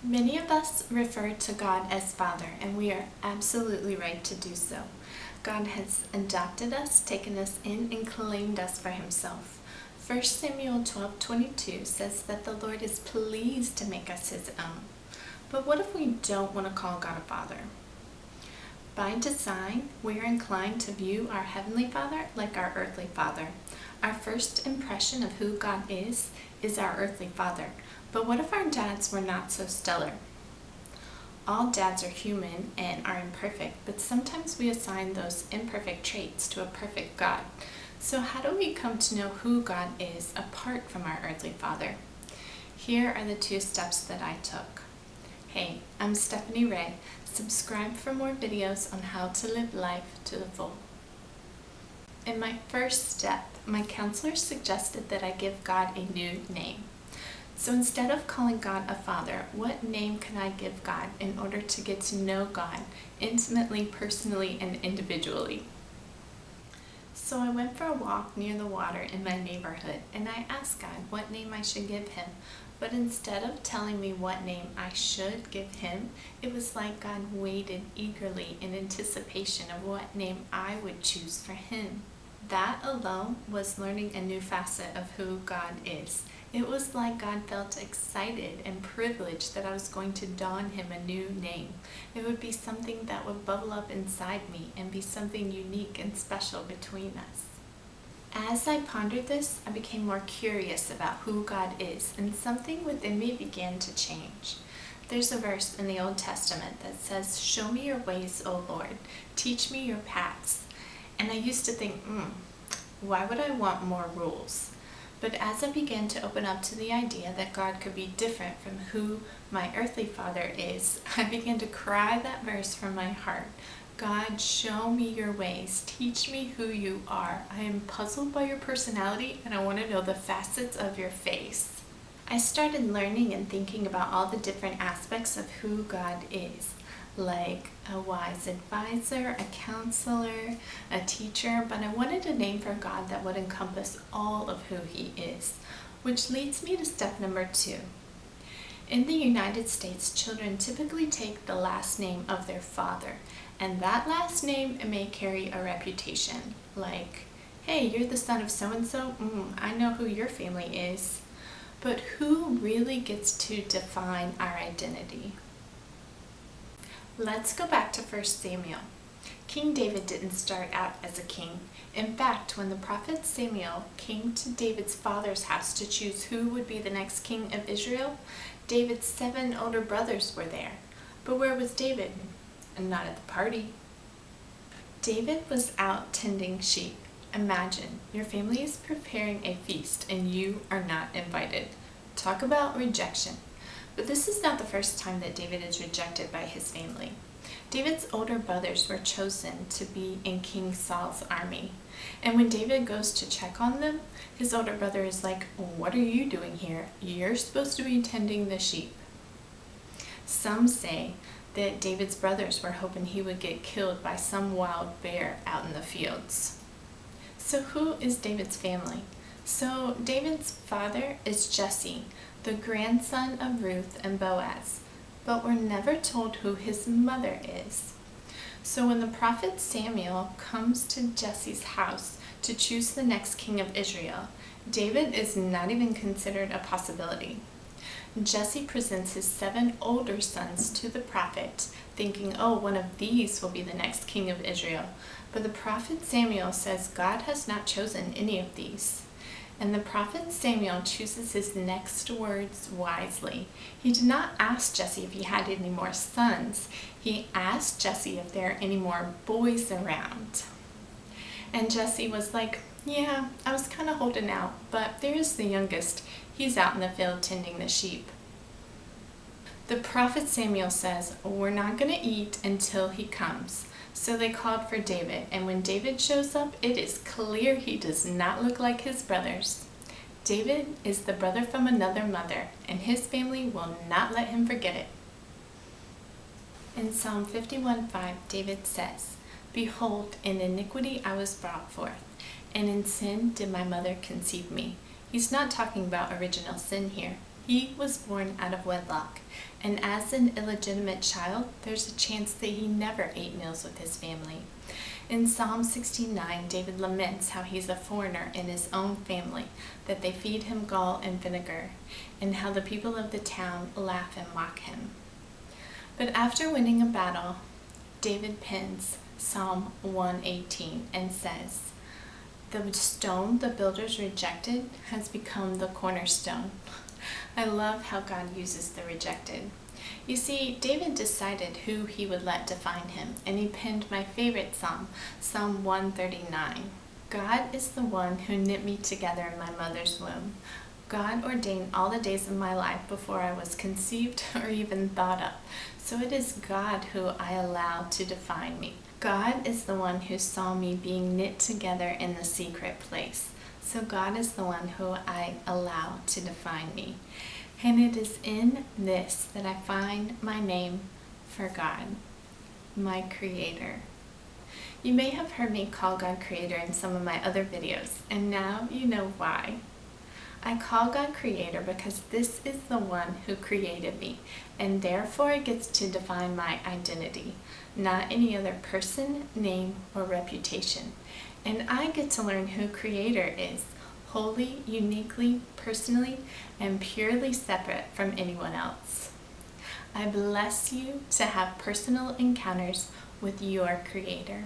Many of us refer to God as Father, and we are absolutely right to do so. God has adopted us, taken us in, and claimed us for himself. 1 Samuel 12:22 says that the Lord is pleased to make us his own. But what if we don't want to call God a father? By design, we are inclined to view our Heavenly Father like our earthly father. Our first impression of who God is our earthly father. But what if our dads were not so stellar? All dads are human and are imperfect, but sometimes we assign those imperfect traits to a perfect God. So how do we come to know who God is apart from our earthly father? Here are the 2 steps that I took. Hey, I'm Stephanie Rhea. Subscribe for more videos on how to live life to the full. In my first step, my counselor suggested that I give God a new name. So instead of calling God a father, what name can I give God in order to get to know God intimately, personally, and individually? So I went for a walk near the water in my neighborhood, and I asked God what name I should give him. But instead of telling me what name I should give him, it was like God waited eagerly in anticipation of what name I would choose for him. That alone was learning a new facet of who God is. It was like God felt excited and privileged that I was going to don him a new name. It would be something that would bubble up inside me and be something unique and special between us. As I pondered this, I became more curious about who God is, and something within me began to change. There's a verse in the Old Testament that says, "Show me your ways, O Lord. Teach me your paths." And I used to think, why would I want more rules? But as I began to open up to the idea that God could be different from who my earthly father is, I began to cry that verse from my heart. God, show me your ways. Teach me who you are. I am puzzled by your personality, and I want to know the facets of your face. I started learning and thinking about all the different aspects of who God is, like a wise advisor, a counselor, a teacher, but I wanted a name for God that would encompass all of who he is, which leads me to step number 2. In the United States, children typically take the last name of their father, and that last name may carry a reputation, like, hey, you're the son of so-and-so, I know who your family is. But who really gets to define our identity? Let's go back to 1 Samuel. King David didn't start out as a king. In fact, when the prophet Samuel came to David's father's house to choose who would be the next king of Israel, David's 7 older brothers were there. But where was David? Not at the party. David was out tending sheep. Imagine, your family is preparing a feast and you are not invited. Talk about rejection. But this is not the first time that David is rejected by his family. David's older brothers were chosen to be in King Saul's army. And when David goes to check on them, his older brother is like, "What are you doing here? You're supposed to be tending the sheep." Some say that David's brothers were hoping he would get killed by some wild bear out in the fields. So who is David's family? So David's father is Jesse, the grandson of Ruth and Boaz, but we're never told who his mother is. So when the prophet Samuel comes to Jesse's house to choose the next king of Israel, David is not even considered a possibility. Jesse presents his 7 older sons to the prophet, thinking, one of these will be the next king of Israel. But the prophet Samuel says God has not chosen any of these. And the prophet Samuel chooses his next words wisely. He did not ask Jesse if he had any more sons. He asked Jesse if there are any more boys around. And Jesse was like, "Yeah, I was kind of holding out, but there's the youngest. He's out in the field tending the sheep." The prophet Samuel says, "We're not going to eat until he comes." So they called for David, and when David shows up, it is clear he does not look like his brothers. David is the brother from another mother, and his family will not let him forget it. In Psalm 51:5, David says, "Behold, in iniquity I was brought forth, and in sin did my mother conceive me." He's not talking about original sin here. He was born out of wedlock, and as an illegitimate child, there's a chance that he never ate meals with his family. In Psalm 69, David laments how he's a foreigner in his own family, that they feed him gall and vinegar, and how the people of the town laugh and mock him. But after winning a battle, David pens Psalm 118 and says, "The stone the builders rejected has become the cornerstone." I love how God uses the rejected. You see, David decided who he would let define him, and he penned my favorite psalm, Psalm 139. God is the one who knit me together in my mother's womb. God ordained all the days of my life before I was conceived or even thought of. So it is God who I allow to define me. God is the one who saw me being knit together in the secret place. So God is the one who I allow to define me. And it is in this that I find my name for God, my Creator. You may have heard me call God Creator in some of my other videos, and now you know why. I call God Creator because this is the one who created me, and therefore it gets to define my identity, not any other person, name, or reputation. And I get to learn who Creator is, wholly, uniquely, personally, and purely separate from anyone else. I bless you to have personal encounters with your Creator.